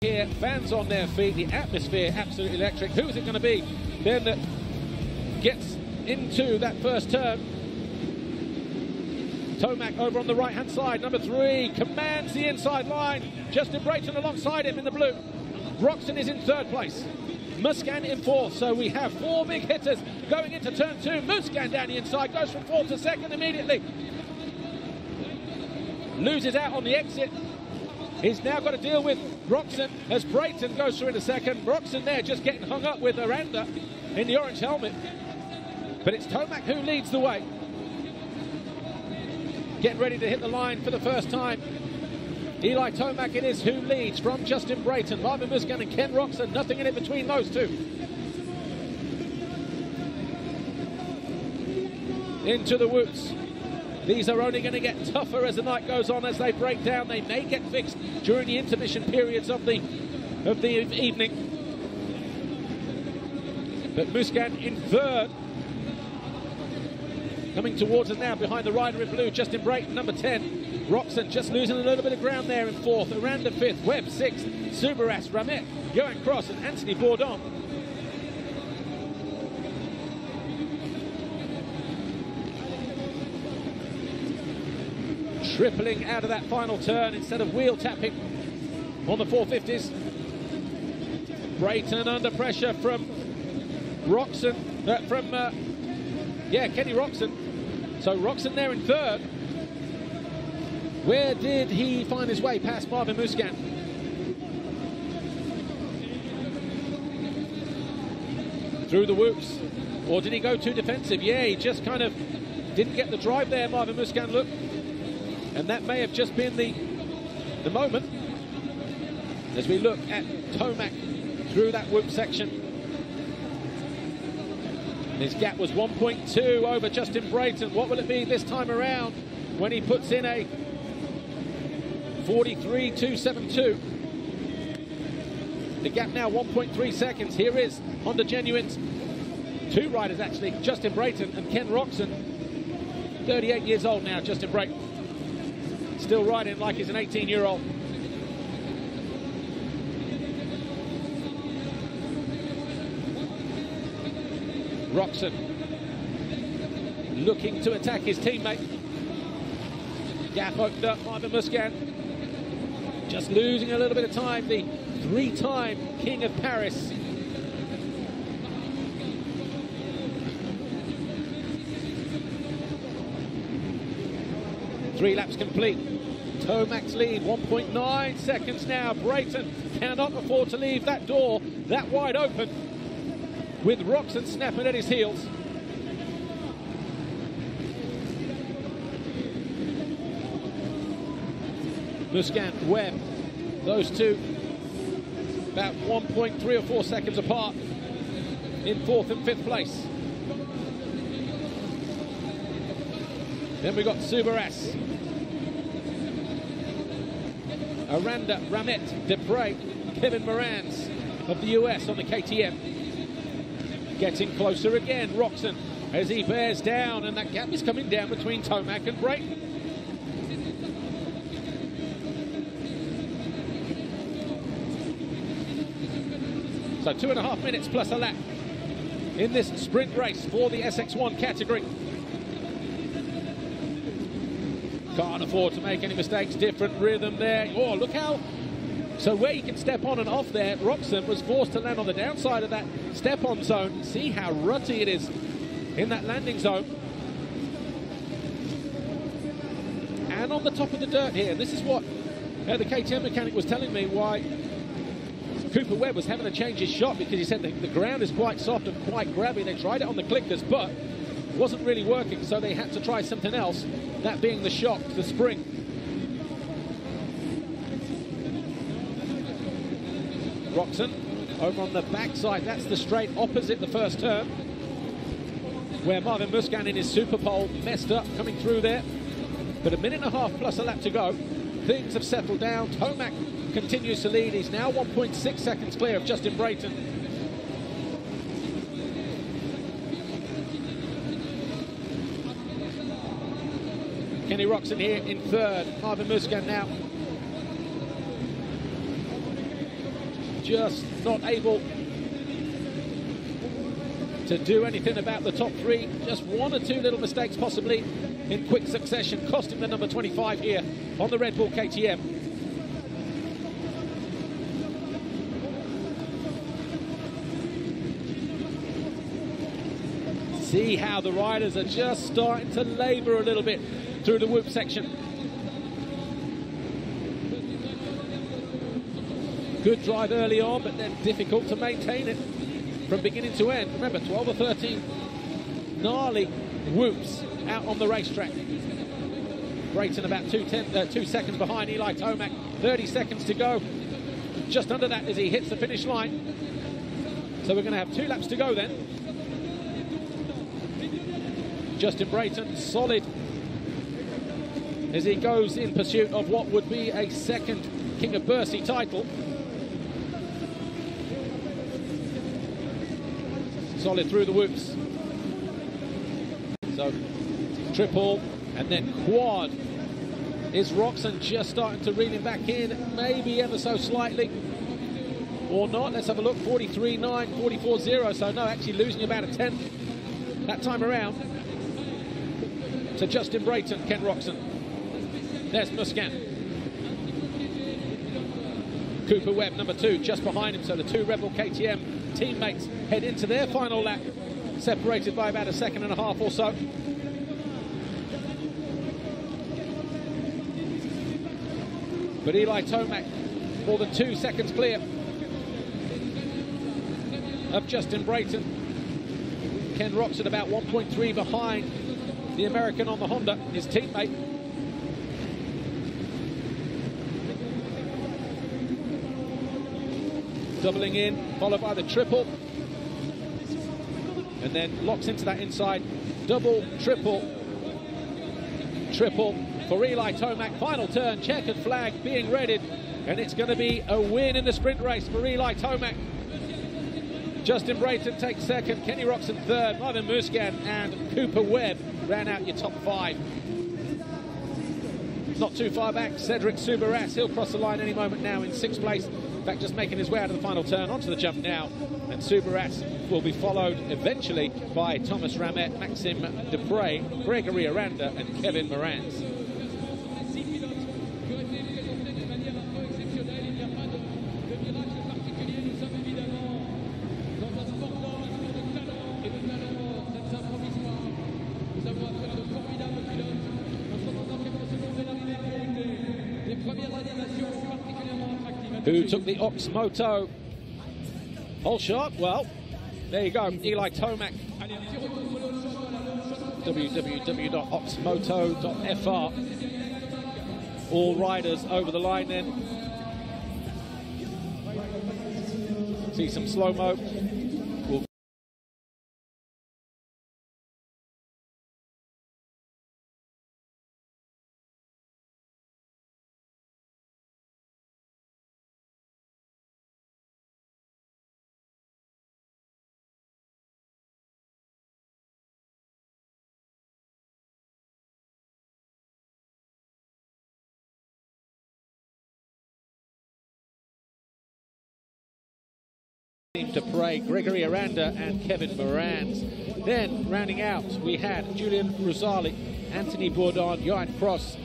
Here, fans on their feet, the atmosphere absolutely electric. Who is it going to be then that gets into that first turn? Tomac over on the right-hand side, number 3, commands the inside line. Justin Brayton alongside him in the blue. Roxon is in 3rd place. Muscan in 4th, so we have 4 big hitters going into turn 2. Muscan down the inside, goes from 4th to 2nd immediately. Loses out on the exit. He's now got to deal with Roxon as Brayton goes through in a second. Roxon there just getting hung up with Aranda in the orange helmet. But it's Tomac who leads the way. Getting ready to hit the line for the first time. Eli Tomac it is who leads from Justin Brayton. Marvin Muscan and Ken Roxon, nothing in it between those two. Into the whoops. These are only going to get tougher as the night goes on, as they break down. They may get fixed during the intermission periods of the evening. But Muscan in 3rd. Coming towards us now behind the rider in blue, Justin Brayton, number 10. Roxon just losing a little bit of ground there in 4th. Aranda 5th, Webb 6th, Subaras, Ramet, Johan Cross and Anthony Bourdon. Tripling out of that final turn instead of wheel tapping on the 450s. Brayton under pressure from Roxon, Kenny Roxon. So Roxon there in 3rd. Where did he find his way past Marvin Muscan? Through the whoops. Or did he go too defensive? Yeah, he just kind of didn't get the drive there, Marvin Muscan, look. And that may have just been the moment as we look at Tomac through that whoop section. His gap was 1.2 over Justin Brayton. What will it be this time around when he puts in a 43.272? The gap now 1.3 seconds. Here is Honda Genuine's 2 riders actually, Justin Brayton and Ken Roxon. 38 years old now, Justin Brayton. Still riding like he's an 18-year-old. Roxon looking to attack his teammate. Gap opened up, Marvin Muscan just losing a little bit of time. The 3-time King of Paris. Three laps complete. Tomac's lead, 1.9 seconds now. Brayton cannot afford to leave that door that wide open, with Roxon snapping at his heels. Muscan, Webb, those two about 1.3 or 4 seconds apart in 4th and 5th place. Then we got Subaras, Aranda, Ramet, Debray, Kevin Morans of the US on the KTM. Getting closer again, Roxon, as he bears down, and that gap is coming down between Tomac and Brayton. So 2.5 minutes plus a lap in this sprint race for the SX1 category. Can't afford to make any mistakes. Different rhythm there. Oh, look how... So where you can step on and off there, Roxon was forced to land on the downside of that step-on zone. See how rutty it is in that landing zone. And on the top of the dirt here. This is what the KTM mechanic was telling me why Cooper Webb was having to change his shot, because he said the ground is quite soft and quite grabby. They tried it on the clickers, but it wasn't really working, so they had to try something else, that being the shock, the spring. Roxon over on the backside. That's the straight opposite the first turn, where Marvin Muscan in his super pole messed up coming through there. But 1.5 minutes plus a lap to go. Things have settled down. Tomac continues to lead. He's now 1.6 seconds clear of Justin Brayton. Kenny Roxon here in 3rd. Marvin Muscan now just not able to do anything about the top three. Just one or two little mistakes possibly in quick succession, cost him the number 25 here on the Red Bull KTM. See how the riders are just starting to labour a little bit through the whoop section. Good drive early on, but then difficult to maintain it from beginning to end. Remember, 12 or 13 gnarly whoops out on the racetrack. Brayton about 2 seconds behind Eli Tomac. 30 seconds to go. Just under that as he hits the finish line. So we're going to have 2 laps to go then. Justin Brayton, solid as he goes in pursuit of what would be a second King of Bercy title. Solid through the whoops. So triple and then quad. Is Roczen just starting to reel him back in? Maybe ever so slightly. Or not. Let's have a look. 43.9, 44.0. So no, actually losing about a tenth that time around. To Justin Brayton, Ken Roczen. There's Musquin. Cooper Webb, number 2, just behind him. So the 2 Red Bull KTM teammates head into their final lap, separated by about a second and a half or so. But Eli Tomac more than 2 seconds clear of Justin Brayton. Ken Roczen about 1.3 behind the American on the Honda, his teammate. Doubling in, followed by the triple. And then locks into that inside double, triple, triple for Eli Tomac. Final turn, checkered flag being readied. And it's going to be a win in the sprint race for Eli Tomac. Justin Brayton takes second, Kenny Roczen third, Marvin Musquin and Cooper Webb ran out your top 5. Not too far back, Cedric Soubeyras, he'll cross the line any moment now in 6th place. In fact, just making his way out of the final turn, onto the jump now. And Soubeyras will be followed eventually by Thomas Ramet, Maxime Dupre, Gregory Aranda and Kevin Morans. Who took the Oxmoto whole shot? Well, there you go, Eli Tomac. www.oxmoto.fr. All riders over the line then. See some slow-mo. Dupre, Gregory Aranda and Kevin Morans. Then rounding out we had Julian Rosali, Anthony Bourdon, Johan Cross